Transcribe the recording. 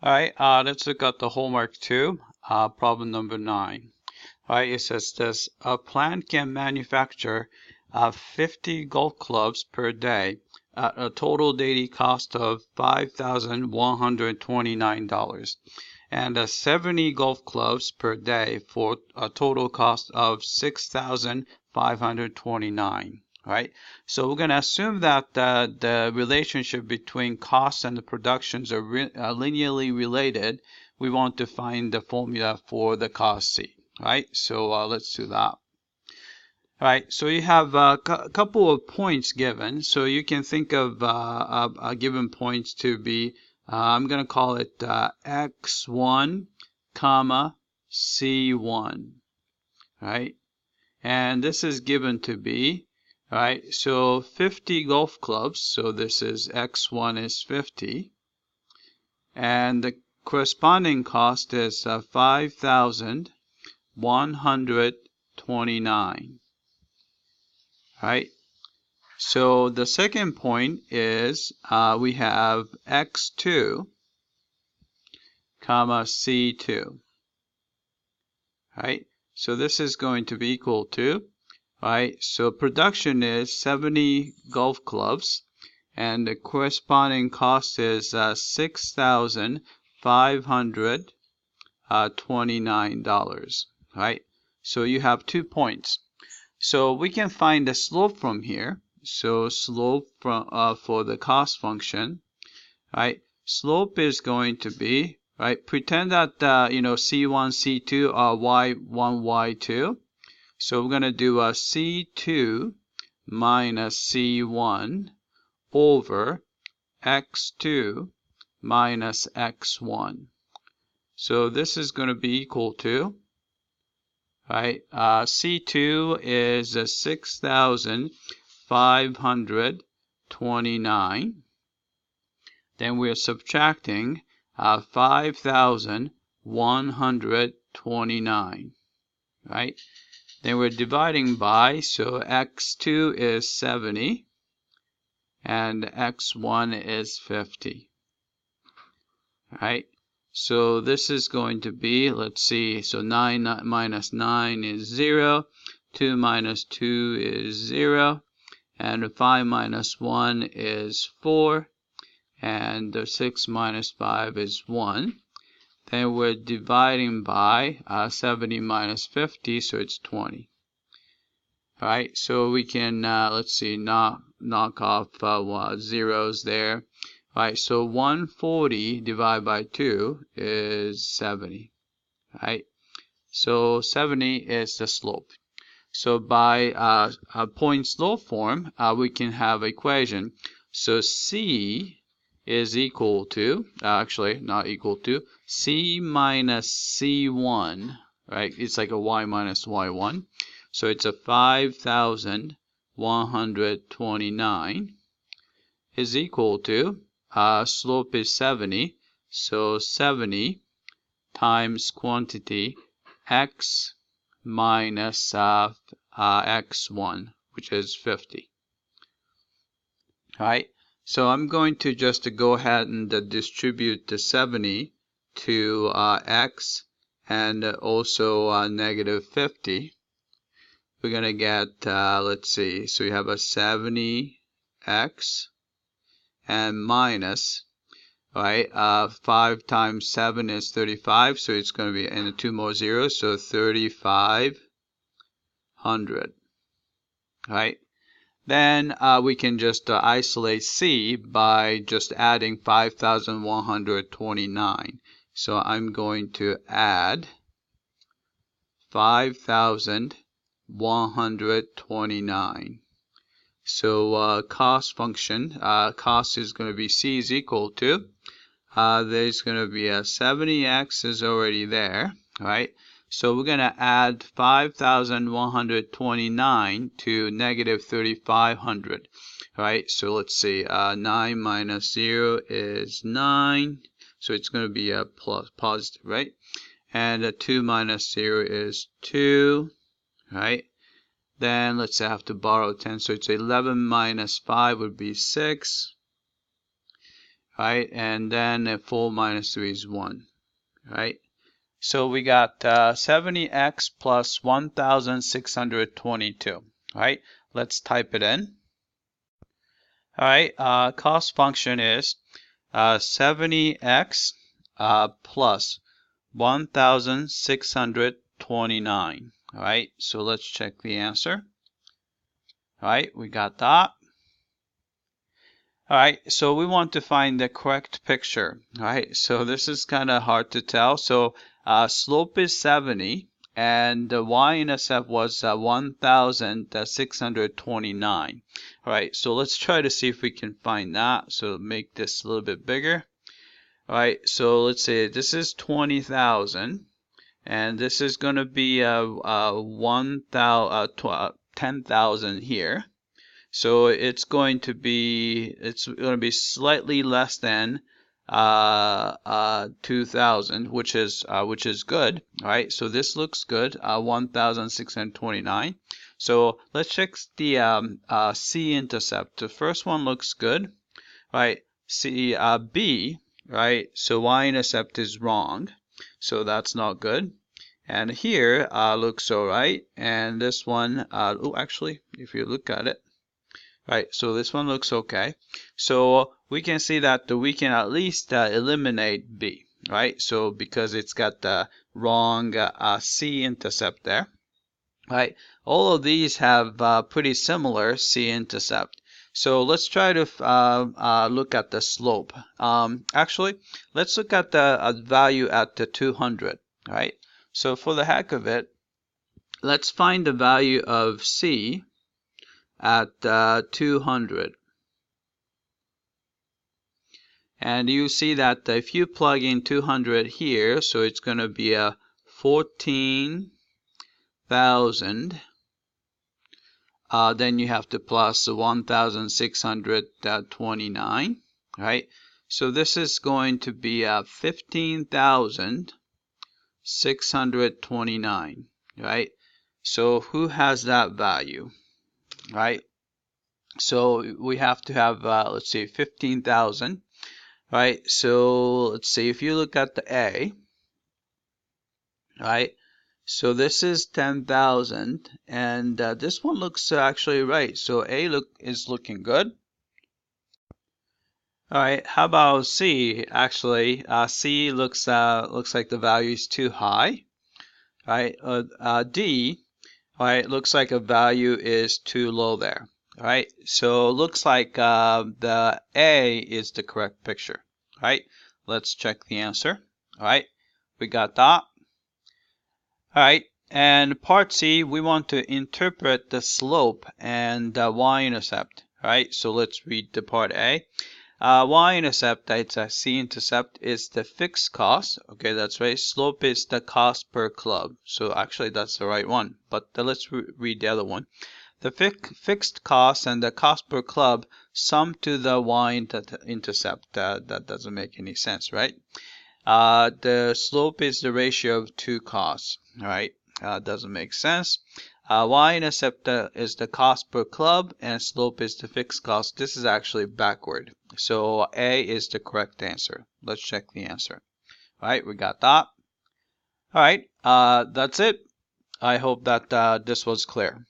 All right, let's look at the homework 2, problem number 9. All right, it says this, a plant can manufacture 50 golf clubs per day at a total daily cost of $5,129 and 70 golf clubs per day for a total cost of $6,529. Right, so we're going to assume that the relationship between costs and the productions are linearly related. We want to find the formula for the cost C. Right, so let's do that. All right, so you have a couple of points given, so you can think of given points to be, I'm going to call it x1, comma, c1, right? And this is given to be, right? So 50 golf clubs, so this is x1 is 50, and the corresponding cost is 5,129. Right? So the second point is we have x2, comma c2. Right? So this is going to be equal to, right? So production is 70 golf clubs, and the corresponding cost is $6,529. Right? So you have 2 points. So we can find the slope from here. So slope from for the cost function, right? Slope is going to be, right? Pretend that C1, C2 are Y1, Y2. So we're going to do a C2 minus C1 over X2 minus X1. So this is going to be equal to, right? C2 is 6,529. Then we're subtracting 5,129, right? Then we're dividing by, so x2 is 70 and x1 is 50, right? So this is going to be, let's see, so 9 minus 9 is 0, 2 minus 2 is 0, and 5 minus 1 is 4, and 6 minus 5 is 1. Then we're dividing by 70 minus 50, so it's 20. All right, so we can, let's see, knock off zeros there. All right, so 140 divided by 2 is 70. Right? So 70 is the slope. So by a point slope form, we can have equation. So C is equal to, actually not equal to, C minus C1, right? It's like a Y minus Y1. So it's a 5,129 is equal to, slope is 70, so 70 times quantity x minus x1, which is 50. All right, so I'm going to just go ahead and distribute the 70 to x and also negative 50. We're going to get, let's see, so we have a 70x and minus, right, 5 times 7 is 35, so it's going to be, and 2 more zeros, so 3,500, right? Then we can just isolate C by just adding 5,129. So I'm going to add 5,129. So cost function, cost is going to be C is equal to, there's going to be a 70x is already there, right? So we're going to add 5,129 to negative 3,500, right? So let's see, 9 minus 0 is 9, so it's going to be a positive, right? And 2 minus 0 is 2, right? Then let's say I have to borrow 10, so it's 11 minus 5 would be 6. right? And then 4 minus 3 is 1, right? So we got 70x plus 1,622, right? Let's type it in. All right, cost function is 70x plus 1,629. All right, so let's check the answer. All right, we got that. All right, so we want to find the correct picture. All right, so this is kind of hard to tell. So slope is 70, and the y-intercept was 1,629. All right, so let's try to see if we can find that. So make this a little bit bigger. All right, so let's say this is 20,000, and this is going to be 10,000 here. So it's going to be slightly less than 2,000, which is good. All right, so this looks good. 1,629. So let's check the c-intercept. The first one looks good, right? B, right? So y-intercept is wrong, so that's not good. And here looks all right, and this one, oh, actually, if you look at it. Right, so this one looks okay. So we can see that we can at least eliminate B, right? So because it's got the wrong C-intercept there, right? All of these have pretty similar C-intercept. So let's try to look at the slope. Actually, let's look at the value at the 200, right? So for the heck of it, let's find the value of C at 200. And you see that if you plug in 200 here, so it's going to be a 14,000. Then you have to plus 1,629, right? So this is going to be 15,629, right? So who has that value? Right, so we have to have let's see, 15,000, right? So let's see, if you look at the A, right? So this is 10,000, and this one looks actually right. So A is looking good. All right, how about C? Actually, C looks like the value is too high, right? D. All right, looks like a value is too low there. All right, so looks like the A is the correct picture. All right, let's check the answer. All right, we got that. All right, and part C, we want to interpret the slope and the y-intercept. All right, so let's read the part A. Y-intercept, it's a C-intercept, is the fixed cost. Okay, that's right. Slope is the cost per club. So actually, that's the right one. But let's read the other one. The fixed cost and the cost per club sum to the y-intercept. That doesn't make any sense, right? The slope is the ratio of two costs. All right, doesn't make sense. Y-intercept is the cost per club, and slope is the fixed cost. This is actually backward. So A is the correct answer. Let's check the answer. All right, we got that. All right, that's it. I hope that this was clear.